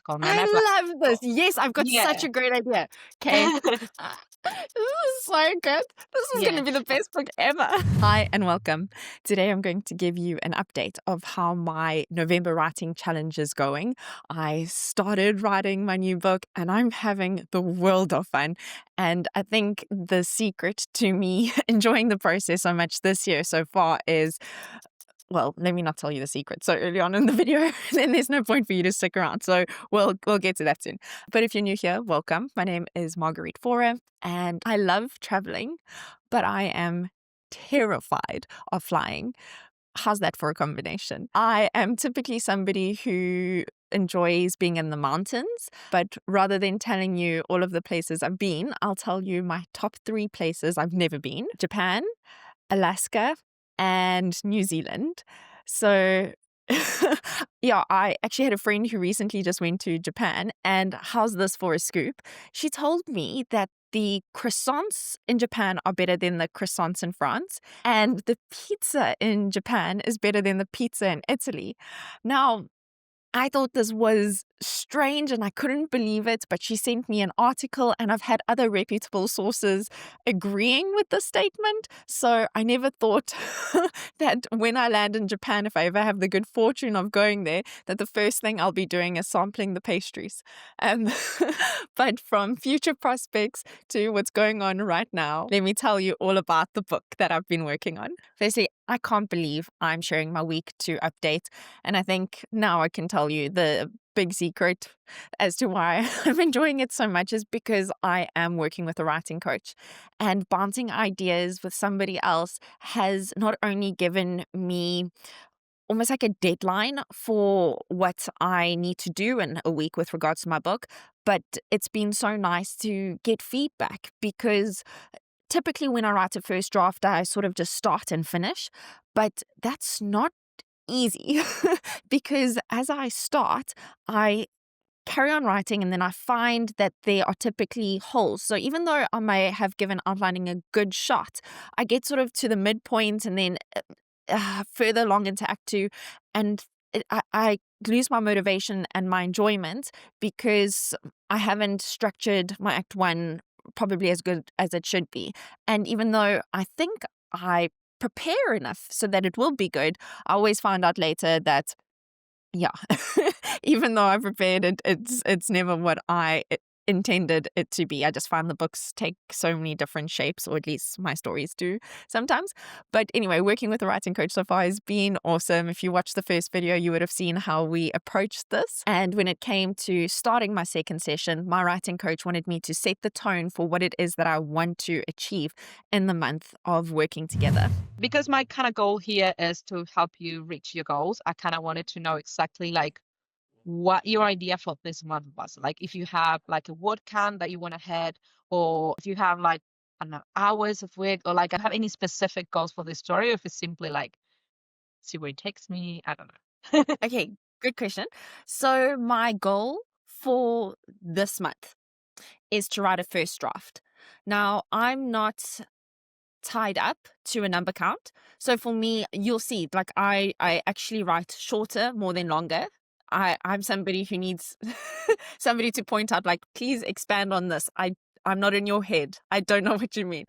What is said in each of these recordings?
called NaNoWriMo. I love this. Yes, I've got such Yeah. a great idea. Okay. This is so good. This is going Yeah. to be the best book ever. Hi and welcome. Today I'm going to give you an update of how my November writing challenge is going. I started writing my new book and I'm having the world of fun. And I think the secret to me enjoying the process so much this year so far is, well, let me not tell you the secret so early on in the video, then there's no point for you to stick around. So we'll get to that soon. But if you're new here, welcome. My name is Marguerite Fora, and I love traveling, but I am terrified of flying. How's that for a combination? I am typically somebody who enjoys being in the mountains, but rather than telling you all of the places I've been, I'll tell you my top 3 places I've never been: Japan, Alaska, and New Zealand. So yeah, I actually had a friend who recently just went to Japan, and how's this for a scoop? She told me that the croissants in Japan are better than the croissants in France, and the pizza in Japan is better than the pizza in Italy. Now, I thought this was strange and I couldn't believe it, but she sent me an article and I've had other reputable sources agreeing with the statement. So I never thought that when I land in Japan, if I ever have the good fortune of going there, that the first thing I'll be doing is sampling the pastries. But from future prospects to what's going on right now, let me tell you all about the book that I've been working on. Firstly, I can't believe I'm sharing my week 2 update. And I think now I can tell you the big secret as to why I'm enjoying it so much is because I am working with a writing coach, and bouncing ideas with somebody else has not only given me almost like a deadline for what I need to do in a week with regards to my book, but it's been so nice to get feedback because typically when I write a first draft, I sort of just start and finish, but that's not easy because as I start, I carry on writing and then I find that there are typically holes. So even though I may have given outlining a good shot, I get sort of to the midpoint and then further along into Act 2, and I lose my motivation and my enjoyment because I haven't structured my Act 1 probably as good as it should be. And even though I think I prepare enough so that it will be good, I always find out later that, yeah, even though I prepared it, it's never what I intended it to be. I just find the books take so many different shapes, or at least my stories do sometimes. But anyway, working with a writing coach so far has been awesome. If you watched the first video, you would have seen how we approached this. And when it came to starting my second session, my writing coach wanted me to set the tone for what it is that I want to achieve in the month of working together. Because my kind of goal here is to help you reach your goals, I kind of wanted to know exactly like what your idea for this month was. Like if you have like a word count that you want to hit, or if you have like, I don't know, hours of work, or like I have any specific goals for this story, or if it's simply like see where it takes me. I don't know. Okay, good question. So my goal for this month is to write a first draft. Now, I'm not tied up to a number count. So for me, you'll see, like I actually write shorter more than longer. I'm somebody who needs somebody to point out, like, please expand on this. I'm not in your head. I don't know what you mean.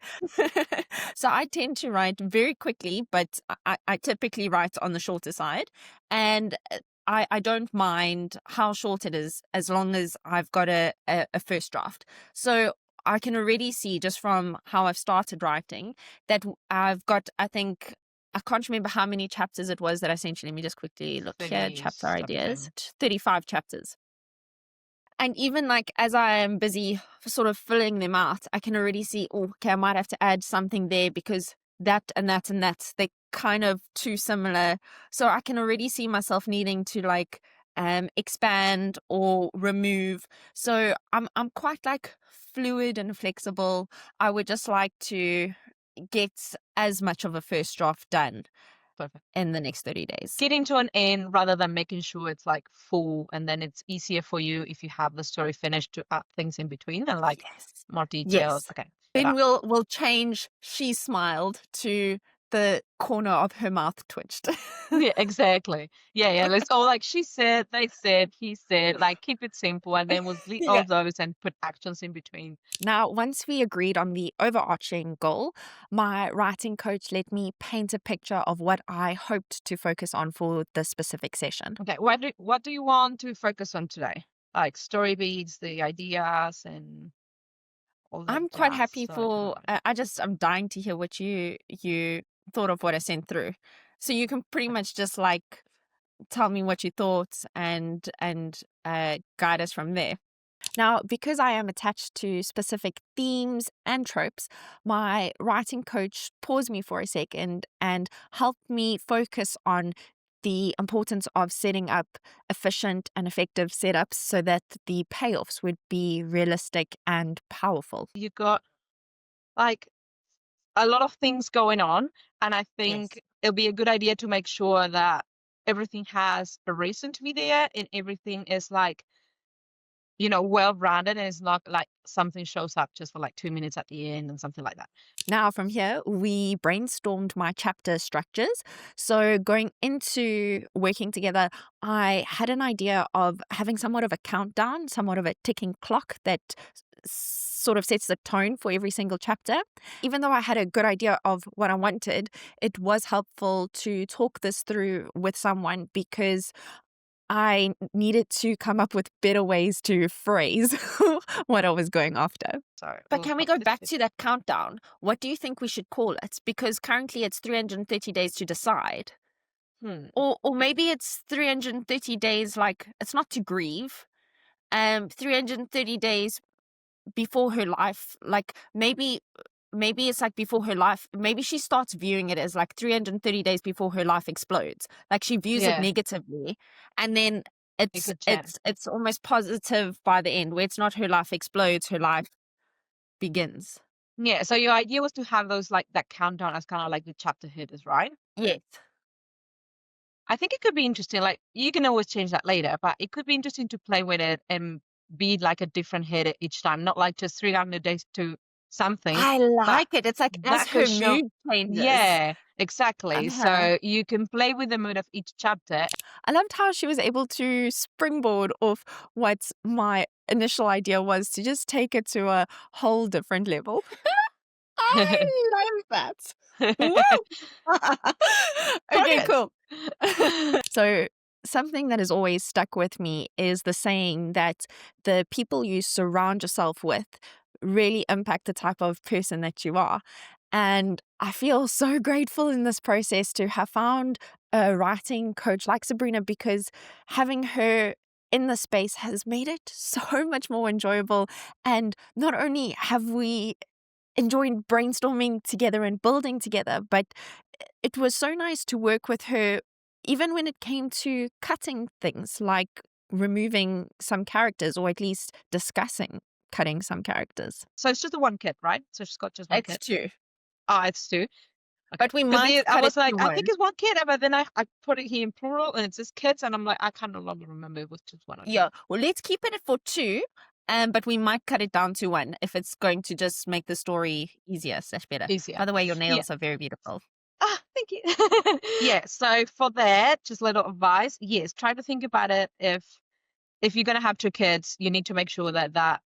So I tend to write very quickly, but I typically write on the shorter side. And I don't mind how short it is as long as I've got a first draft. So I can already see just from how I've started writing that I've got, I think, I can't remember how many chapters it was that I sent you. Let me just quickly look here. 30 Chapter something. ideas, 35 chapters. And even like as I am busy sort of filling them out, I can already see, oh, okay, I might have to add something there because that and that and that, they're kind of too similar. So I can already see myself needing to like expand or remove. So I'm quite like fluid and flexible. I would just like to get as much of a first draft done Perfect. in the next 30 days. Getting to an end rather than making sure it's like full, and then it's easier for you if you have the story finished to add things in between and like Yes. more details. Yes. Okay. Then we'll change "she smiled" to the corner of her mouth twitched. Yeah, exactly. Yeah. Let's go like she said, they said, he said, like keep it simple and then we'll delete all Yeah. those and put actions in between. Now, once we agreed on the overarching goal, my writing coach let me paint a picture of what I hoped to focus on for the specific session. Okay, what do you want to focus on today? Like story beats, the ideas and all that I'm quite jazz, happy so I can for remember. I'm dying to hear what you thought of what I sent through. So you can pretty much just like tell me what you thought and guide us from there. Now, because I am attached to specific themes and tropes, my writing coach paused me for a second and helped me focus on the importance of setting up efficient and effective setups so that the payoffs would be realistic and powerful. You got like a lot of things going on, and I Yes. think it'll be a good idea to make sure that everything has a reason to be there and everything is like, well rounded and it's not like something shows up just for like 2 minutes at the end and something like that. Now, from here, we brainstormed my chapter structures. So, going into working together, I had an idea of having somewhat of a countdown, somewhat of a ticking clock that sort of sets the tone for every single chapter. Even though I had a good idea of what I wanted, it was helpful to talk this through with someone because I needed to come up with better ways to phrase what I was going after. So But we'll can we put go this back bit. to that countdown? What do you think we should call it? Because currently it's 330 days to decide. Hmm. Or maybe it's 330 days, like it's not to grieve. 330 days before her life, like maybe it's like before her life, maybe she starts viewing it as like 330 days before her life explodes. Like she views it Yeah, negatively, and then a it's good jam. it's it's almost positive by the end, where it's not her life explodes, her life begins. Yeah, so your idea was to have those like that countdown as kind of like the chapter headers, right? Yes. I think it could be interesting. Like you can always change that later, but it could be interesting to play with it and be like a different header each time, not like just 300 days to something, I but like it. It's like as that could her show. mood changes. Yeah, exactly. Uh-huh. So you can play with the mood of each chapter. I loved how she was able to springboard off what my initial idea was to just take it to a whole different level. I love that. Woo! Okay, Progress. cool. So, something that has always stuck with me is the saying that the people you surround yourself with really impact the type of person that you are. And I feel so grateful in this process to have found a writing coach like Sabrina because having her in the space has made it so much more enjoyable. And not only have we enjoyed brainstorming together and building together, but it was so nice to work with her, even when it came to cutting things like removing some characters or at least discussing cutting some characters. So it's just the one kid, right? So she's got just one It's kid. two, Oh, it's two. Okay. but we Because might I cut it was like, to I think one. it's one kid, but then I put it here in plural and it says kids, and I'm like, I can no longer remember if it was just one or two. Yeah, well, let's keep it for two, but we might cut it down to one if it's going to just make the story easier slash better. Easier. By the way, your Yeah. nails are very beautiful. Ah, thank you. Yeah. So for that, just a little advice. Yes, try to think about it. If you're gonna have two kids, you need to make sure that that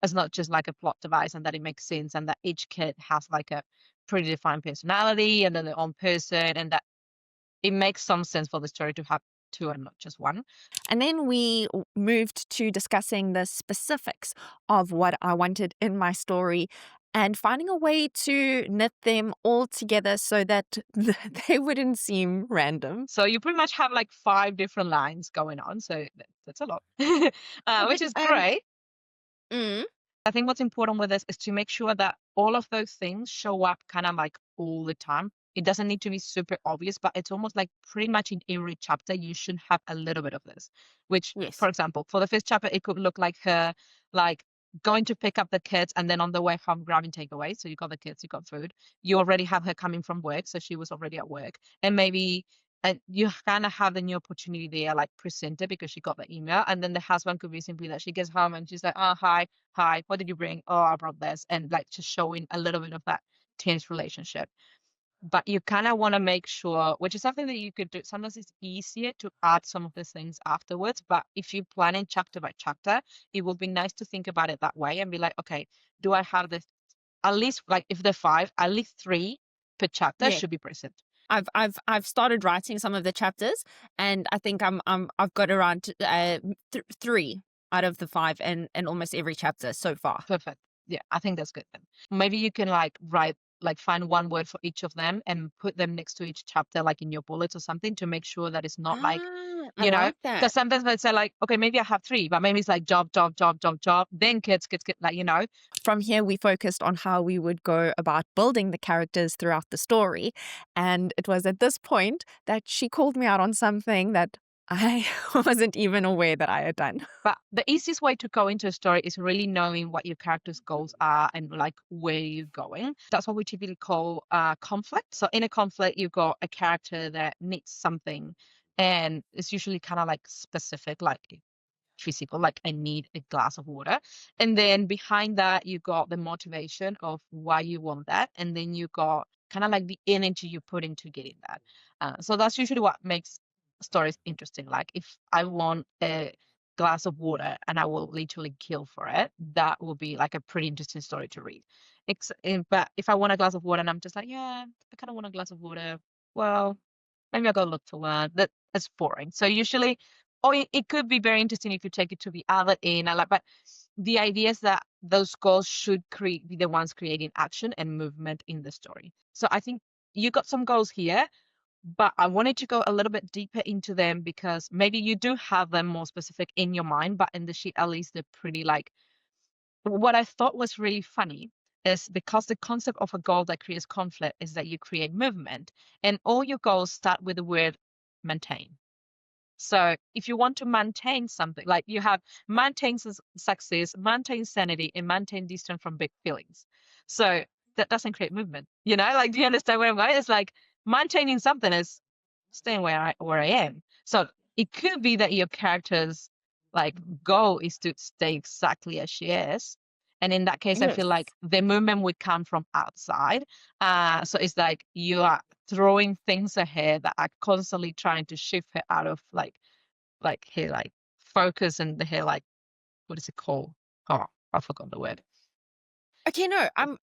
is not just like a plot device and that it makes sense and that each kid has like a pretty defined personality and then their own person and that it makes some sense for the story to have two and not just one. And then we moved to discussing the specifics of what I wanted in my story and finding a way to knit them all together so that they wouldn't seem random. So you pretty much have like 5 different lines going on. So that's a lot, which is And great. mm, I think what's important with this is to make sure that all of those things show up kind of like all the time. It doesn't need to be super obvious, but it's almost like pretty much in every chapter, you should have a little bit of this. Which, yes. for example, for the first chapter, it could look like her like going to pick up the kids and then on the way home grabbing takeaway. So you got the kids, you got food. You already have her coming from work, so she was already at work. And maybe you kind of have the new opportunity there, like presented because she got the email. And then the husband could be simply that she gets home and she's like, oh, hi, what did you bring? Oh, I brought this. And like just showing a little bit of that tense relationship. but you kind of want to make sure, which is something that you could do. Sometimes it's easier to add some of these things afterwards, but if you plan in chapter by chapter, it will be nice to think about it that way and be like, okay, do I have this? At least, like, if they're five, at least three per chapter Yeah. should be present. I've started writing some of the chapters, and I think I've got around 3 out of the 5 in almost every chapter so far. Perfect. Yeah, I think that's good then. Maybe you can like write, like find one word for each of them and put them next to each chapter, like in your bullets or something, to make sure that it's not like, I like that. because sometimes I say like, okay, maybe I have three, but maybe it's like job, job, job, job, job, then kids, like, From here, we focused on how we would go about building the characters throughout the story. And it was at this point that she called me out on something that I wasn't even aware that I had done. But the easiest way to go into a story is really knowing what your character's goals are and like where you're going. That's what we typically call conflict. So in a conflict, you've got a character that needs something, and it's usually kind of like specific, like physical, like I need a glass of water. And then behind that, you got the motivation of why you want that. And then you got kind of like the energy you put into getting that. So that's usually what makes stories interesting. Like if I want a glass of water and I will literally kill for it, that will be like a pretty interesting story to read. But if I want a glass of water and I'm just like, yeah, I kind of want a glass of water, well, maybe I'll go look for one. That's boring. So usually, or it could be very interesting if you take it to the other end. But the idea is that those goals should be the ones creating action and movement in the story. So I think you got some goals here, but I wanted to go a little bit deeper into them because maybe you do have them more specific in your mind, but in the sheet, at least they're pretty like, what I thought was really funny is because the concept of a goal that creates conflict is that you create movement, and all your goals start with the word maintain. So if you want to maintain something, like you have maintain success, maintain sanity, and maintain distance from big feelings. So that doesn't create movement, Like, do you understand where I'm going? It's like maintaining something is staying where I am. So it could be that your character's like goal is to stay exactly as she is. And in that case, I feel like Yes. the movement would come from outside. So it's like you are throwing things at her that are constantly trying to shift her out of like her like focus and her like, what is it called? Oh, I forgot the word. Okay, no, I'm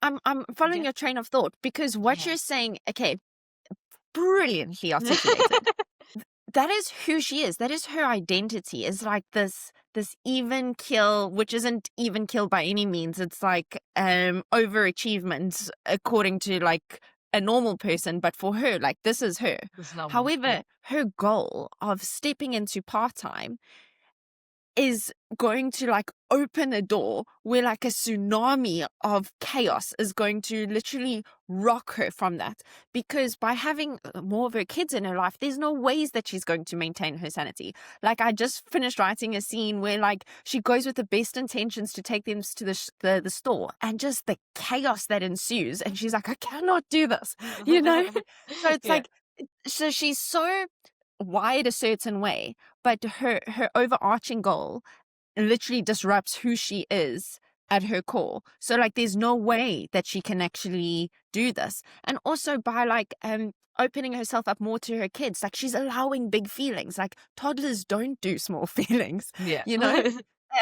following Yeah. your train of thought, because what Yeah. you're saying, okay, brilliantly articulated. That is who she is. That is her identity. Is like this even kill, which isn't even kill by any means. It's like overachievement according to like a normal person, but for her, like this is her. There's no more. Yeah. However, her goal of stepping into part-time is going to like open a door where like a tsunami of chaos is going to literally rock her from that, because by having more of her kids in her life, there's no ways that she's going to maintain her sanity. Like I just finished writing a scene where like she goes with the best intentions to take them to the store, and just the chaos that ensues, and she's like, I cannot do this, you know. So it's Yeah. like, so she's so wired a certain way, but her overarching goal literally disrupts who she is at her core. So like there's no way that she can actually do this. And also by like opening herself up more to her kids, like she's allowing big feelings. Like toddlers don't do small feelings, Yeah. you know?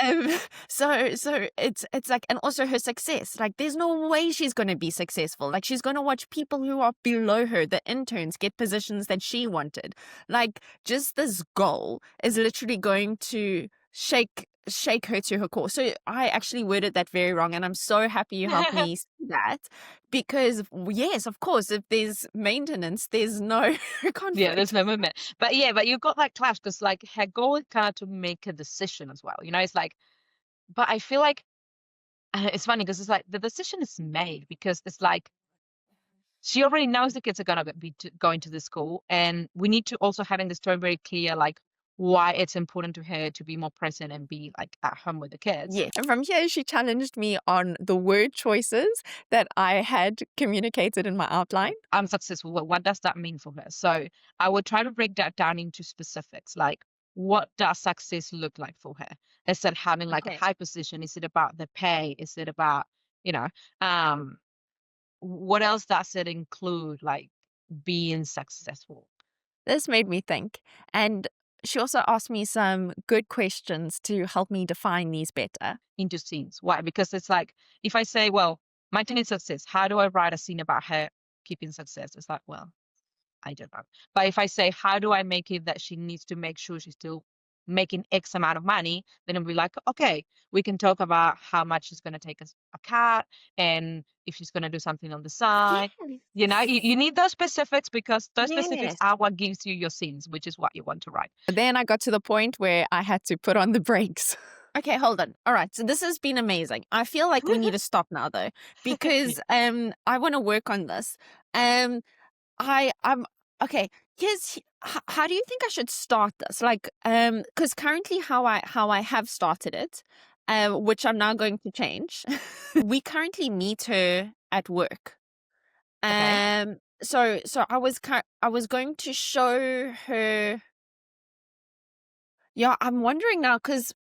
Um, so it's like, and also her success, like there's no way she's going to be successful. Like she's going to watch people who are below her, the interns, get positions that she wanted. Like just this goal is literally going to shake her to her core. So I actually worded that very wrong, and I'm so happy you helped me see that, because yes, of course, if there's maintenance, there's no Yeah, there's conflict. no movement. But yeah, but you've got that clash because like her goal is kind of to make a decision as well. It's like, but I feel like it's funny because it's like the decision is made because it's like she already knows the kids are gonna be going to the school, and we need to also having the story very clear, like why it's important to her to be more present and be like at home with the kids. Yeah. And from here, she challenged me on the word choices that I had communicated in my outline. I'm successful. What does that mean for her? So I would try to break that down into specifics, like what does success look like for her? Is it having like a Okay. high position? Is it about the pay? Is it about, you know, um, what else does it include? Like, being successful. This made me think. And she also asked me some good questions to help me define these better. Into scenes. Why? Because it's like, if I say, well, maintaining success, how do I write a scene about her keeping success? It's like, well, I don't know. But if I say, how do I make it that she needs to make sure she's still making X amount of money, then it'll be like, okay, we can talk about how much she's going to take a cut and if she's going to do something on the side. Yes. You know, you need those specifics because those specifics Yes. are what gives you your scenes, which is what you want to write. Then I got to the point where I had to put on the brakes. Okay, hold on. All right, so this has been amazing. I feel like we need to stop now though, because I want to work on this. I'm okay. How do you think I should start this? Like, because currently how I have started it, which I'm now going to change. We currently meet her at work. Okay. So I was going to show her. Yeah, I'm wondering now because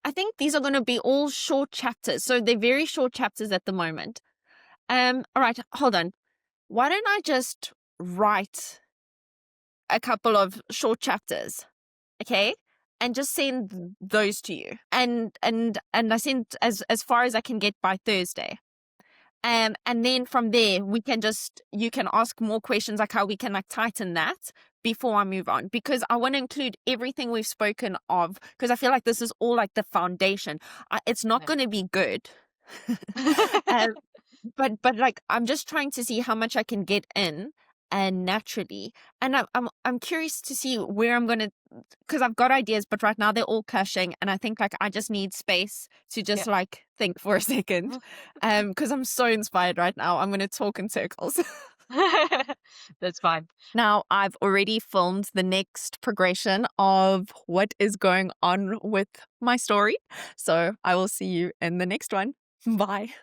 I think these are going to be all short chapters. So they're very short chapters at the moment. All right, hold on. Why don't I just write a couple of short chapters, okay, and just send those to you, and I send as far as I can get by Thursday. And then from there you can ask more questions, like how we can like tighten that before I move on, because I want to include everything we've spoken of, because I feel like this is all like the foundation. It's not going to be good. um, but like I'm just trying to see how much I can get in and naturally, and I'm curious to see where I'm gonna, because I've got ideas, but right now they're all clashing, and I think like I just need space to just Yeah. like think for a second, because I'm so inspired right now. I'm gonna talk in circles. That's fine. Now I've already filmed the next progression of what is going on with my story, so I will see you in the next one. Bye.